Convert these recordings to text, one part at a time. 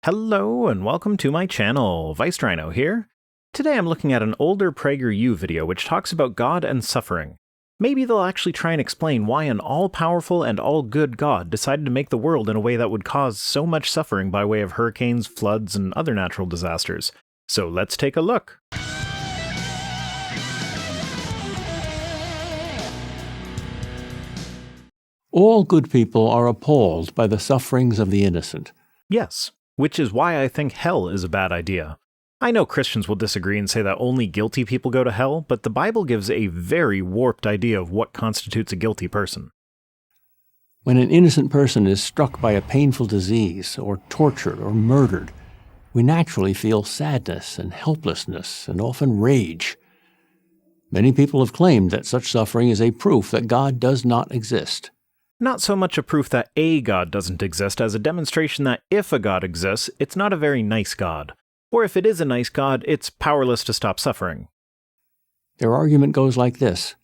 Hello and welcome to my channel, Rhino here. Today I'm looking at an older PragerU video which talks about God and suffering. Maybe they'll actually try and explain why an all-powerful and all-good God decided to make the world in a way that would cause so much suffering by way of hurricanes, floods, and other natural disasters. So let's take a look. All good people are appalled by the sufferings of the innocent. Yes, which is why I think hell is a bad idea. I know Christians will disagree and say that only guilty people go to hell, but the Bible gives a very warped idea of what constitutes a guilty person. When an innocent person is struck by a painful disease, or tortured or murdered, we naturally feel sadness and helplessness and often rage. Many people have claimed that such suffering is a proof that God does not exist. Not so much a proof that a God doesn't exist as a demonstration that if a God exists, it's not a very nice God. Or if it is a nice God, it's powerless to stop suffering. Their argument goes like this: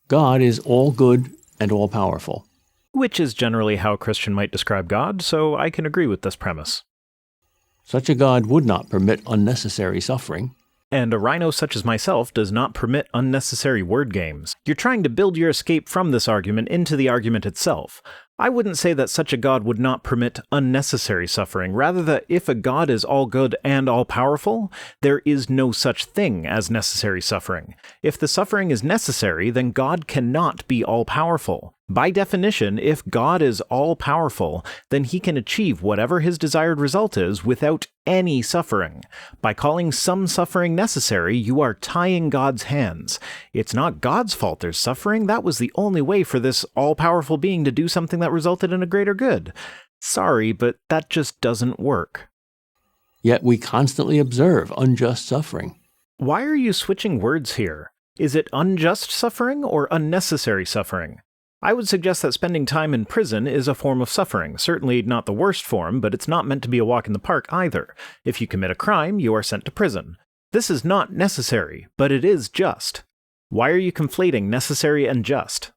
God is all good and all powerful. Which is generally how a Christian might describe God, so I can agree with this premise. Such a God would not permit unnecessary suffering. And a Rhino such as myself does not permit unnecessary word games. You're trying to build your escape from this argument into the argument itself. I wouldn't say that such a God would not permit unnecessary suffering, rather that if a God is all good and all powerful, there is no such thing as necessary suffering. If the suffering is necessary, then God cannot be all powerful. By definition, if God is all powerful, then he can achieve whatever his desired result is without any suffering. By calling some suffering necessary, you are tying God's hands. It's not God's fault there's suffering. That was the only way for this all-powerful being to do something that resulted in a greater good. Sorry, but that just doesn't work. Yet we constantly observe unjust suffering. Why are you switching words here? Is it unjust suffering or unnecessary suffering? I would suggest that spending time in prison is a form of suffering. Certainly not the worst form, but it's not meant to be a walk in the park either. If you commit a crime, you are sent to prison. This is not necessary, but it is just. Why are you conflating necessary and just?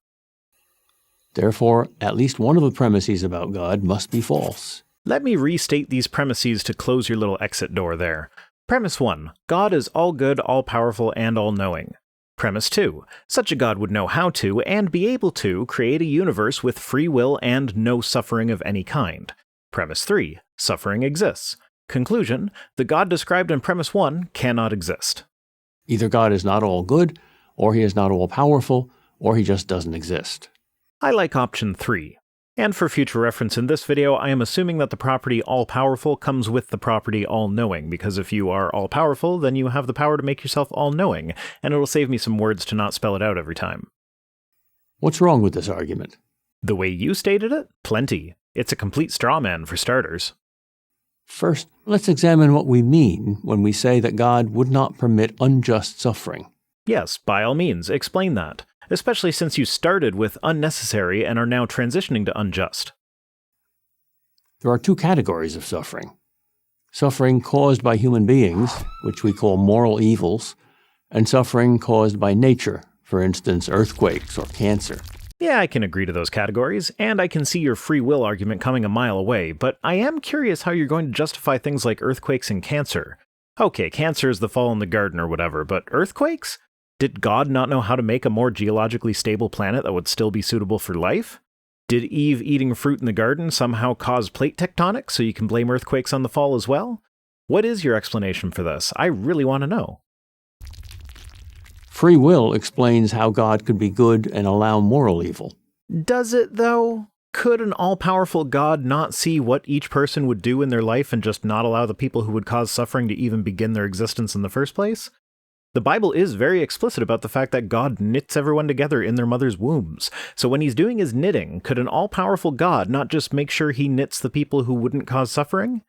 Therefore, at least one of the premises about God must be false. Let me restate these premises to close your little exit door there. Premise 1. God is all good, all powerful, and all knowing. Premise 2. Such a God would know how to, and be able to, create a universe with free will and no suffering of any kind. Premise 3. Suffering exists. Conclusion. The God described in Premise 1 cannot exist. Either God is not all good, or he is not all powerful, or he just doesn't exist. I like option 3. And for future reference in this video, I am assuming that the property all-powerful comes with the property all-knowing, because if you are all-powerful, then you have the power to make yourself all-knowing, and it'll save me some words to not spell it out every time. What's wrong with this argument? The way you stated it? Plenty. It's a complete straw man, for starters. First, let's examine what we mean when we say that God would not permit unjust suffering. Yes, by all means, explain that. Especially since you started with unnecessary and are now transitioning to unjust. There are two categories of suffering. Suffering caused by human beings, which we call moral evils, and suffering caused by nature, for instance, earthquakes or cancer. Yeah, I can agree to those categories, and I can see your free will argument coming a mile away, but I am curious how you're going to justify things like earthquakes and cancer. Okay, cancer is the fall in the garden or whatever, but earthquakes? Did God not know how to make a more geologically stable planet that would still be suitable for life? Did Eve eating fruit in the garden somehow cause plate tectonics so you can blame earthquakes on the fall as well? What is your explanation for this? I really want to know. Free will explains how God could be good and allow moral evil. Does it, though? Could an all-powerful God not see what each person would do in their life and just not allow the people who would cause suffering to even begin their existence in the first place? The Bible is very explicit about the fact that God knits everyone together in their mother's wombs. So when he's doing his knitting, could an all-powerful God not just make sure he knits the people who wouldn't cause suffering?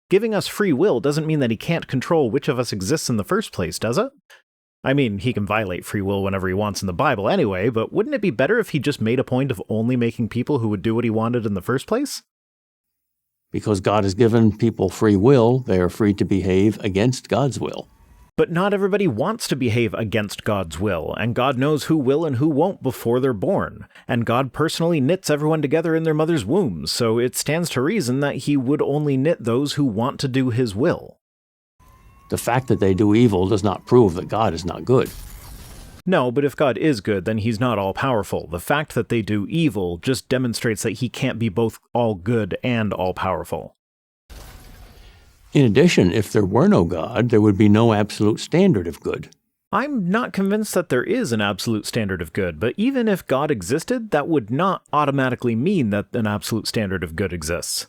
Giving us free will doesn't mean that he can't control which of us exists in the first place, does it? I mean, he can violate free will whenever he wants in the Bible anyway, but wouldn't it be better if he just made a point of only making people who would do what he wanted in the first place? Because God has given people free will, they are free to behave against God's will. But not everybody wants to behave against God's will, and God knows who will and who won't before they're born. And God personally knits everyone together in their mother's wombs, so it stands to reason that he would only knit those who want to do his will. The fact that they do evil does not prove that God is not good. No, but if God is good, then he's not all-powerful. The fact that they do evil just demonstrates that he can't be both all-good and all-powerful. In addition, if there were no God, there would be no absolute standard of good. I'm not convinced that there is an absolute standard of good, but even if God existed, that would not automatically mean that an absolute standard of good exists.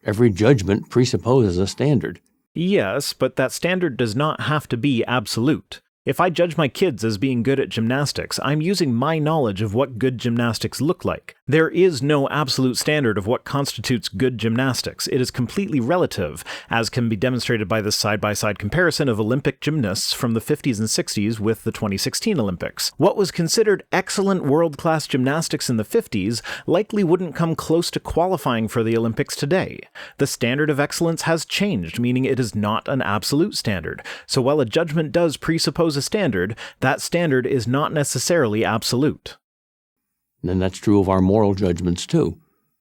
Every judgment presupposes a standard. Yes, but that standard does not have to be absolute. If I judge my kids as being good at gymnastics, I'm using my knowledge of what good gymnastics look like. There is no absolute standard of what constitutes good gymnastics. It is completely relative, as can be demonstrated by this side-by-side comparison of Olympic gymnasts from the 50s and 60s with the 2016 Olympics. What was considered excellent world-class gymnastics in the 50s likely wouldn't come close to qualifying for the Olympics today. The standard of excellence has changed, meaning it is not an absolute standard. So while a judgment does presuppose a standard, that standard is not necessarily absolute. And that's true of our moral judgments too.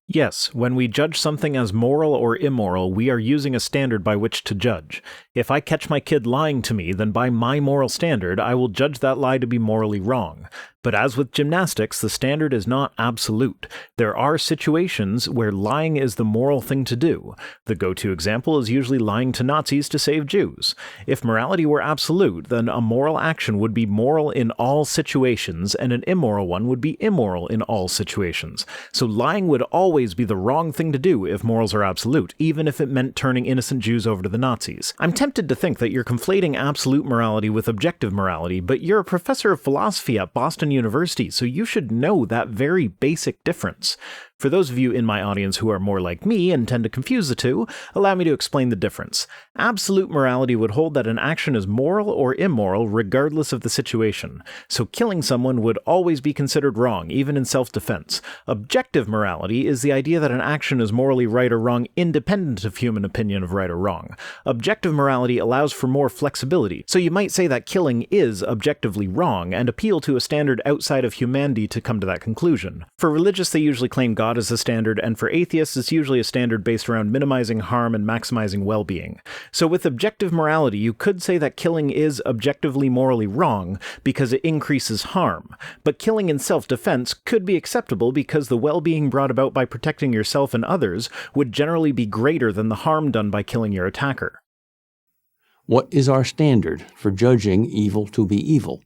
Yes, when we judge something as moral or immoral, we are using a standard by which to judge. If I catch my kid lying to me, then by my moral standard, I will judge that lie to be morally wrong. But as with gymnastics, the standard is not absolute. There are situations where lying is the moral thing to do. The go-to example is usually lying to Nazis to save Jews. If morality were absolute, then a moral action would be moral in all situations, and an immoral one would be immoral in all situations. So lying would always be the wrong thing to do if morals are absolute, even if it meant turning innocent Jews over to the Nazis. I'm tempted to think that you're conflating absolute morality with objective morality, but you're a professor of philosophy at Boston University, so you should know that very basic difference. For those of you in my audience who are more like me and tend to confuse the two, allow me to explain the difference. Absolute morality would hold that an action is moral or immoral regardless of the situation. So killing someone would always be considered wrong, even in self-defense. Objective morality is the idea that an action is morally right or wrong independent of human opinion of right or wrong. Objective morality allows for more flexibility, so you might say that killing is objectively wrong and appeal to a standard outside of humanity to come to that conclusion. For religious, they usually claim God is the standard, and for atheists, it's usually a standard based around minimizing harm and maximizing well-being. So with objective morality, you could say that killing is objectively morally wrong because it increases harm. But killing in self-defense could be acceptable because the well-being brought about by protecting yourself and others would generally be greater than the harm done by killing your attacker. What is our standard for judging evil to be evil?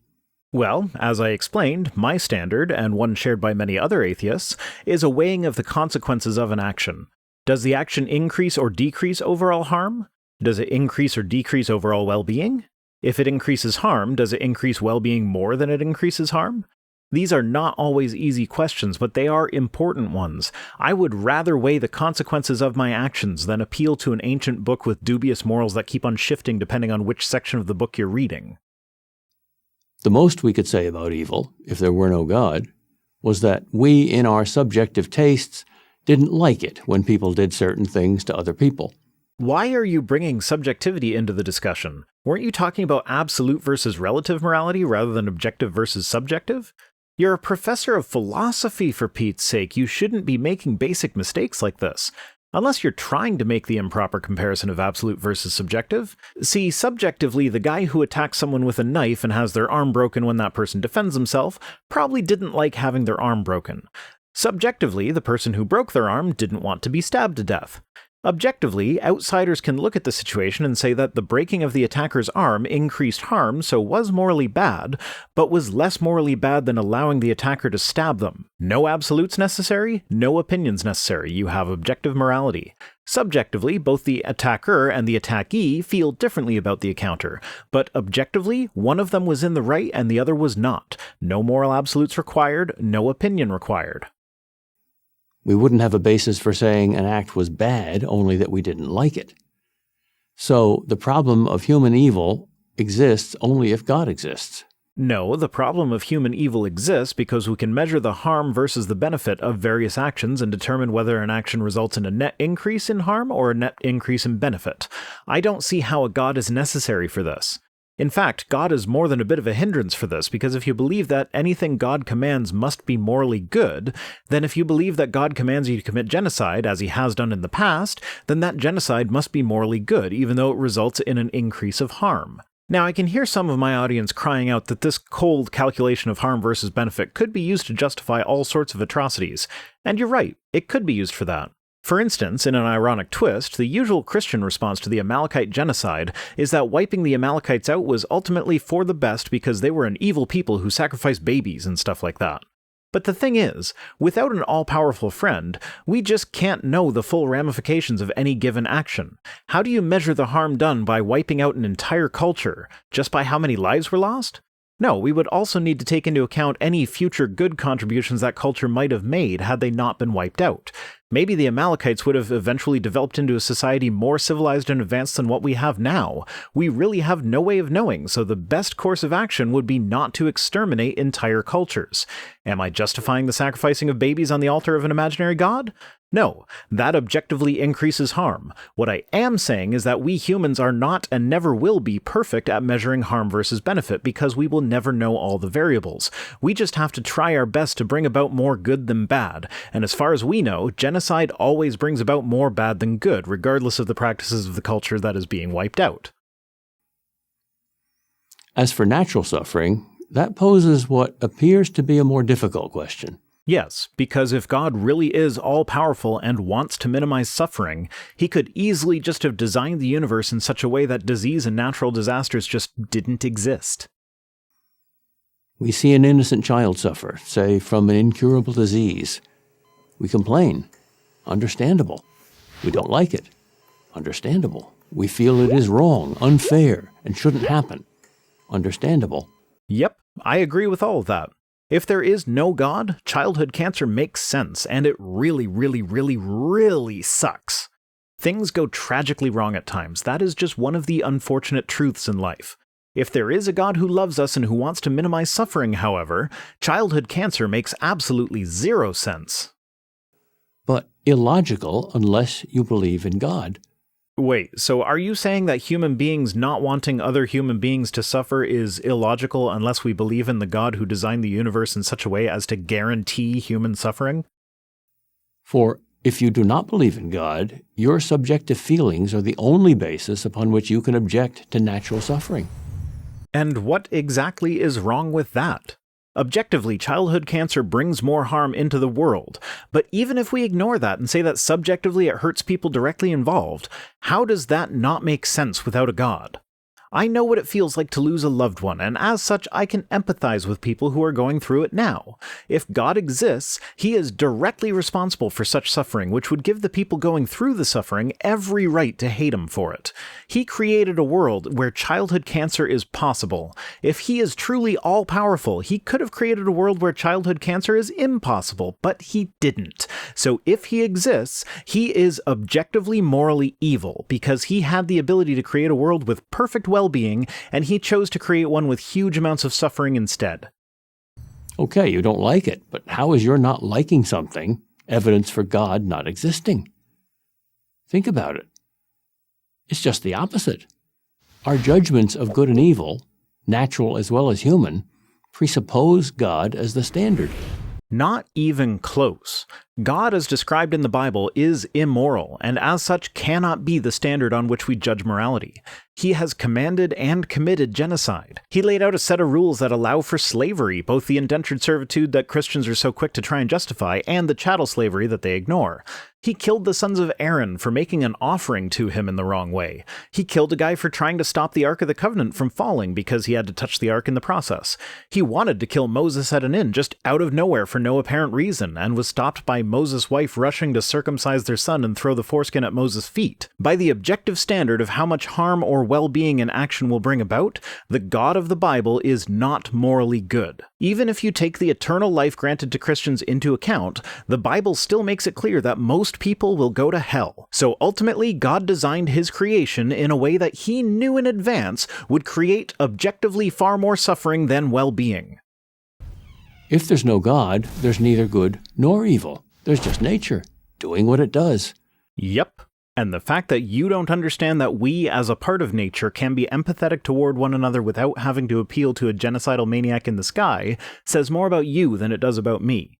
Well, as I explained, my standard, and one shared by many other atheists, is a weighing of the consequences of an action. Does the action increase or decrease overall harm? Does it increase or decrease overall well-being? If it increases harm, does it increase well-being more than it increases harm? These are not always easy questions, but they are important ones. I would rather weigh the consequences of my actions than appeal to an ancient book with dubious morals that keep on shifting depending on which section of the book you're reading. The most we could say about evil, if there were no God, was that we, in our subjective tastes, didn't like it when people did certain things to other people. Why are you bringing subjectivity into the discussion? Weren't you talking about absolute versus relative morality rather than objective versus subjective? You're a professor of philosophy, for Pete's sake. You shouldn't be making basic mistakes like this. Unless you're trying to make the improper comparison of absolute versus subjective. See, subjectively, the guy who attacks someone with a knife and has their arm broken when that person defends himself probably didn't like having their arm broken. Subjectively, the person who broke their arm didn't want to be stabbed to death. Objectively, outsiders can look at the situation and say that the breaking of the attacker's arm increased harm, so was morally bad, but was less morally bad than allowing the attacker to stab them. No absolutes necessary, no opinions necessary. You have objective morality. Subjectively, both the attacker and the attackee feel differently about the encounter, but objectively, one of them was in the right and the other was not. No moral absolutes required, no opinion required. We wouldn't have a basis for saying an act was bad, only that we didn't like it. So the problem of human evil exists only if God exists. No, the problem of human evil exists because we can measure the harm versus the benefit of various actions and determine whether an action results in a net increase in harm or a net increase in benefit. I don't see how a God is necessary for this. In fact, God is more than a bit of a hindrance for this, because if you believe that anything God commands must be morally good, then if you believe that God commands you to commit genocide, as he has done in the past, then that genocide must be morally good, even though it results in an increase of harm. Now, I can hear some of my audience crying out that this cold calculation of harm versus benefit could be used to justify all sorts of atrocities, and you're right, it could be used for that. For instance, in an ironic twist, the usual Christian response to the Amalekite genocide is that wiping the Amalekites out was ultimately for the best because they were an evil people who sacrificed babies and stuff like that. But the thing is, without an all-powerful friend, we just can't know the full ramifications of any given action. How do you measure the harm done by wiping out an entire culture, just by how many lives were lost? No, we would also need to take into account any future good contributions that culture might have made had they not been wiped out. Maybe the Amalekites would have eventually developed into a society more civilized and advanced than what we have now. We really have no way of knowing, so the best course of action would be not to exterminate entire cultures. Am I justifying the sacrificing of babies on the altar of an imaginary god? No, that objectively increases harm. What I am saying is that we humans are not and never will be perfect at measuring harm versus benefit because we will never know all the variables. We just have to try our best to bring about more good than bad, and as far as we know, genocide always brings about more bad than good, regardless of the practices of the culture that is being wiped out. As for natural suffering, that poses what appears to be a more difficult question. Yes, because if God really is all-powerful and wants to minimize suffering, he could easily just have designed the universe in such a way that disease and natural disasters just didn't exist. We see an innocent child suffer, say, from an incurable disease. We complain. Understandable. We don't like it. Understandable. We feel it is wrong, unfair, and shouldn't happen. Understandable. Yep, I agree with all of that. If there is no God, childhood cancer makes sense, and it really, really, really, really sucks. Things go tragically wrong at times. That is just one of the unfortunate truths in life. If there is a God who loves us and who wants to minimize suffering, however, childhood cancer makes absolutely zero sense. But illogical unless you believe in God. Wait, so are you saying that human beings not wanting other human beings to suffer is illogical unless we believe in the God who designed the universe in such a way as to guarantee human suffering? For if you do not believe in God, your subjective feelings are the only basis upon which you can object to natural suffering. And what exactly is wrong with that? Objectively, childhood cancer brings more harm into the world, but even if we ignore that and say that subjectively it hurts people directly involved, how does that not make sense without a God? I know what it feels like to lose a loved one, and as such, I can empathize with people who are going through it now. If God exists, he is directly responsible for such suffering, which would give the people going through the suffering every right to hate him for it. He created a world where childhood cancer is possible. If he is truly all-powerful, he could have created a world where childhood cancer is impossible, but he didn't. So if he exists, he is objectively morally evil, because he had the ability to create a world with perfect well-being, and he chose to create one with huge amounts of suffering instead. Okay, you don't like it, but how is your not liking something evidence for God not existing? Think about it. It's just the opposite. Our judgments of good and evil, natural as well as human, presuppose God as the standard. Not even close. God, as described in the Bible, is immoral, and as such cannot be the standard on which we judge morality. He has commanded and committed genocide. He laid out a set of rules that allow for slavery, both the indentured servitude that Christians are so quick to try and justify, and the chattel slavery that they ignore. He killed the sons of Aaron for making an offering to him in the wrong way. He killed a guy for trying to stop the Ark of the Covenant from falling because he had to touch the Ark in the process. He wanted to kill Moses at an inn just out of nowhere for no apparent reason, and was stopped by Moses' wife rushing to circumcise their son and throw the foreskin at Moses' feet. By the objective standard of how much harm or well-being an action will bring about, the God of the Bible is not morally good. Even if you take the eternal life granted to Christians into account, the Bible still makes it clear that most people will go to hell. So ultimately, God designed his creation in a way that he knew in advance would create objectively far more suffering than well-being. If there's no God, there's neither good nor evil. There's just nature, doing what it does. Yep. And the fact that you don't understand that we, as a part of nature, can be empathetic toward one another without having to appeal to a genocidal maniac in the sky says more about you than it does about me.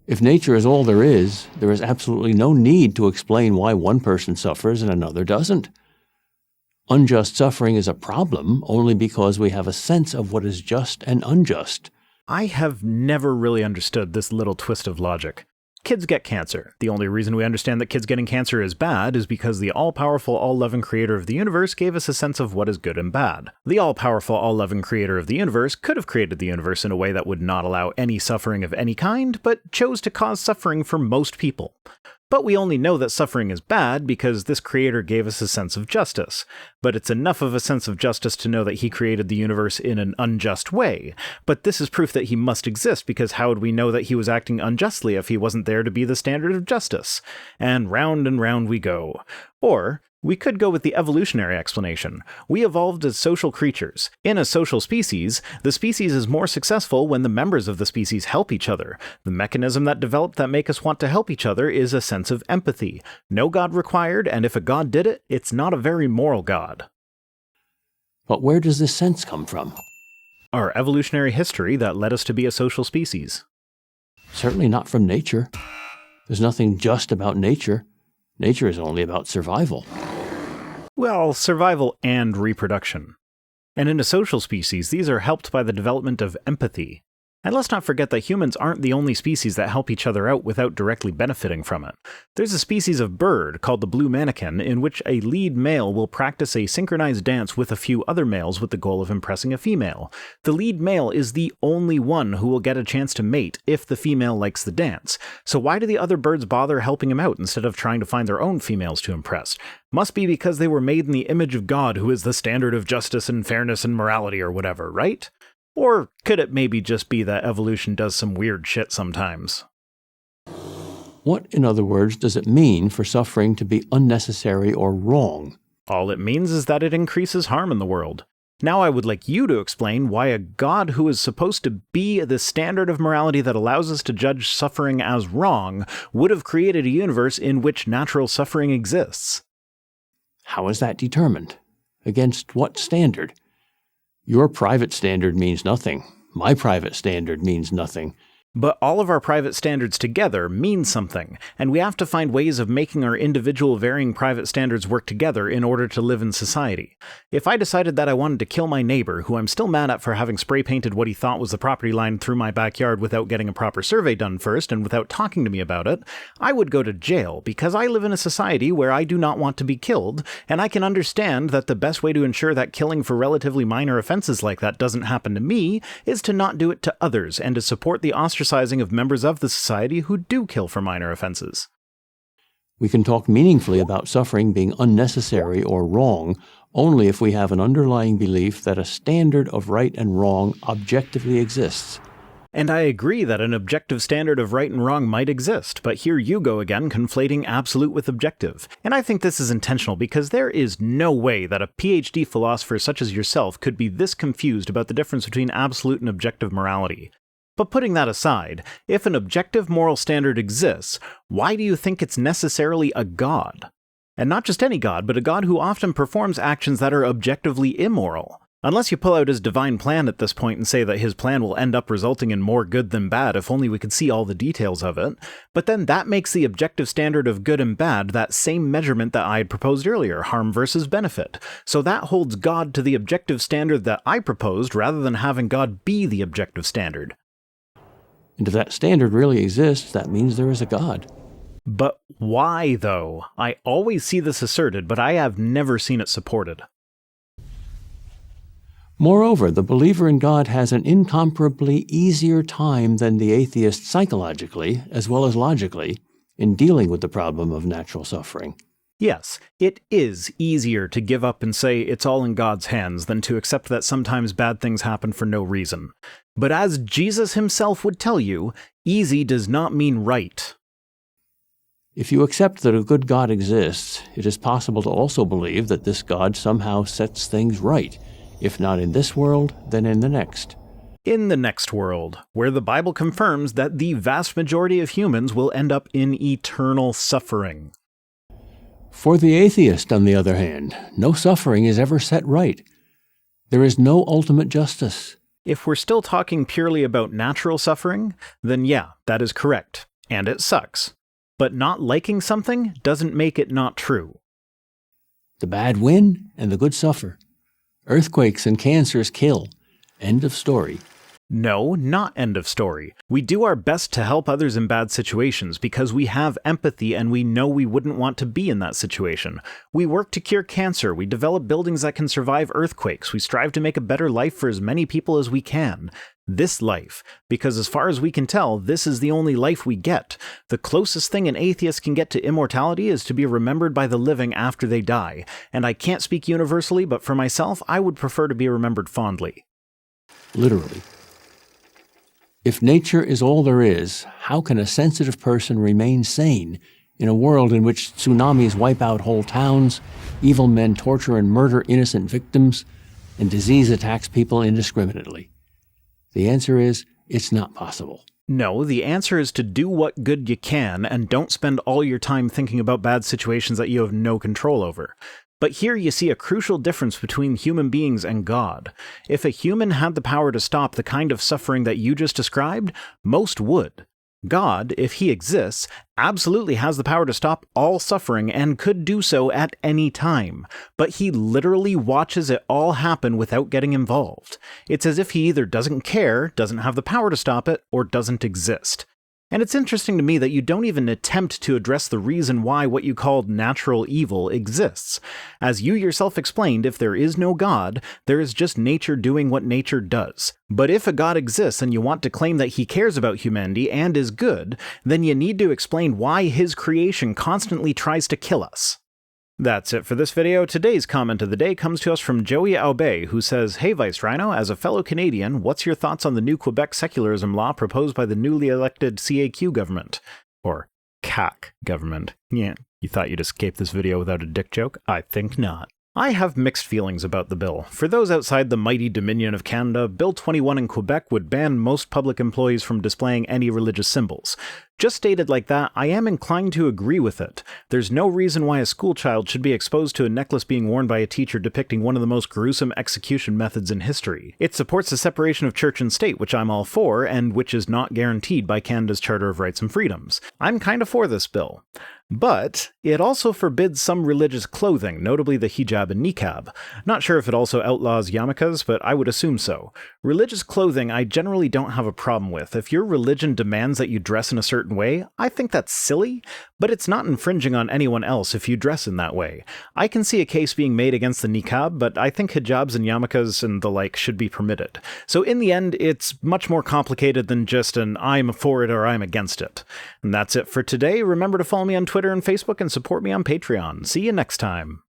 If nature is all there is absolutely no need to explain why one person suffers and another doesn't. Unjust suffering is a problem only because we have a sense of what is just and unjust. I have never really understood this little twist of logic. Kids get cancer. The only reason we understand that kids getting cancer is bad is because the all-powerful, all-loving creator of the universe gave us a sense of what is good and bad. The all-powerful, all-loving creator of the universe could have created the universe in a way that would not allow any suffering of any kind, but chose to cause suffering for most people. But we only know that suffering is bad because this creator gave us a sense of justice. But it's enough of a sense of justice to know that he created the universe in an unjust way. But this is proof that he must exist, because how would we know that he was acting unjustly if he wasn't there to be the standard of justice? And round we go. Or we could go with the evolutionary explanation. We evolved as social creatures. In a social species, the species is more successful when the members of the species help each other. The mechanism that developed that make us want to help each other is a sense of empathy. No god required, and if a god did it, it's not a very moral god. But where does this sense come from? Our evolutionary history that led us to be a social species. Certainly not from nature. There's nothing just about nature. Nature is only about survival. Well, survival and reproduction. And in a social species, these are helped by the development of empathy. And let's not forget that humans aren't the only species that help each other out without directly benefiting from it. There's a species of bird called the blue manakin in which a lead male will practice a synchronized dance with a few other males with the goal of impressing a female. The lead male is the only one who will get a chance to mate if the female likes the dance. So why do the other birds bother helping him out instead of trying to find their own females to impress? Must be because they were made in the image of God, who is the standard of justice and fairness and morality or whatever, right? Or could it maybe just be that evolution does some weird shit sometimes? What, in other words, does it mean for suffering to be unnecessary or wrong? All it means is that it increases harm in the world. Now I would like you to explain why a god who is supposed to be the standard of morality that allows us to judge suffering as wrong would have created a universe in which natural suffering exists. How is that determined? Against what standard? Your private standard means nothing. My private standard means nothing. But all of our private standards together mean something, and we have to find ways of making our individual varying private standards work together in order to live in society. If I decided that I wanted to kill my neighbor, who I'm still mad at for having spray painted what he thought was the property line through my backyard without getting a proper survey done first and without talking to me about it, I would go to jail because I live in a society where I do not want to be killed, and I can understand that the best way to ensure that killing for relatively minor offenses like that doesn't happen to me is to not do it to others and to support the ostracizing of members of the society who do kill for minor offenses. We can talk meaningfully about suffering being unnecessary or wrong only if we have an underlying belief that a standard of right and wrong objectively exists. And I agree that an objective standard of right and wrong might exist, but here you go again conflating absolute with objective. And I think this is intentional because there is no way that a PhD philosopher such as yourself could be this confused about the difference between absolute and objective morality. But putting that aside, if an objective moral standard exists, why do you think it's necessarily a god? And not just any god, but a god who often performs actions that are objectively immoral. Unless you pull out his divine plan at this point and say that his plan will end up resulting in more good than bad if only we could see all the details of it, but then that makes the objective standard of good and bad that same measurement that I had proposed earlier, harm versus benefit. So that holds God to the objective standard that I proposed rather than having God be the objective standard. And if that standard really exists, that means there is a God. But why, though? I always see this asserted, but I have never seen it supported. Moreover, the believer in God has an incomparably easier time than the atheist psychologically, as well as logically, in dealing with the problem of natural suffering. Yes, it is easier to give up and say it's all in God's hands than to accept that sometimes bad things happen for no reason. But as Jesus himself would tell you, easy does not mean right. If you accept that a good God exists, it is possible to also believe that this God somehow sets things right, if not in this world, then in the next. In the next world, where the Bible confirms that the vast majority of humans will end up in eternal suffering. For the atheist, on the other hand, no suffering is ever set right. There is no ultimate justice. If we're still talking purely about natural suffering, then yeah, that is correct, and it sucks. But not liking something doesn't make it not true. The bad win and the good suffer. Earthquakes and cancers kill. End of story. No, not end of story. We do our best to help others in bad situations because we have empathy and we know we wouldn't want to be in that situation. We work to cure cancer, we develop buildings that can survive earthquakes, we strive to make a better life for as many people as we can. This life, because as far as we can tell, this is the only life we get. The closest thing an atheist can get to immortality is to be remembered by the living after they die, and I can't speak universally, but for myself, I would prefer to be remembered fondly. Literally. If nature is all there is, how can a sensitive person remain sane in a world in which tsunamis wipe out whole towns, evil men torture and murder innocent victims, and disease attacks people indiscriminately? The answer is, it's not possible. No, the answer is to do what good you can and don't spend all your time thinking about bad situations that you have no control over. But here you see a crucial difference between human beings and God. If a human had the power to stop the kind of suffering that you just described, most would. God, if he exists, absolutely has the power to stop all suffering and could do so at any time. But he literally watches it all happen without getting involved. It's as if he either doesn't care, doesn't have the power to stop it, or doesn't exist. And it's interesting to me that you don't even attempt to address the reason why what you called natural evil exists. As you yourself explained, if there is no God, there is just nature doing what nature does. But if a God exists and you want to claim that he cares about humanity and is good, then you need to explain why his creation constantly tries to kill us. That's it for this video. Today's comment of the day comes to us from Joey Aubé, who says, "Hey Vice Rhino, as a fellow Canadian, what's your thoughts on the new Quebec secularism law proposed by the newly elected CAQ government?" Or CAQ government. Yeah, you thought you'd escape this video without a dick joke? I think not. I have mixed feelings about the bill. For those outside the mighty Dominion of Canada, Bill 21 in Quebec would ban most public employees from displaying any religious symbols. Just stated like that, I am inclined to agree with it. There's no reason why a schoolchild should be exposed to a necklace being worn by a teacher depicting one of the most gruesome execution methods in history. It supports the separation of church and state, which I'm all for, and which is not guaranteed by Canada's Charter of Rights and Freedoms. I'm kinda for this bill. But it also forbids some religious clothing, notably the hijab and niqab. Not sure if it also outlaws yarmulkes, but I would assume so. Religious clothing I generally don't have a problem with. If your religion demands that you dress in a certain way, I think that's silly, but it's not infringing on anyone else if you dress in that way. I can see a case being made against the niqab, but I think hijabs and yarmulkes and the like should be permitted. So in the end, it's much more complicated than just an I'm for it or I'm against it. And that's it for today. Remember to follow me on Twitter and Facebook and support me on Patreon. See you next time.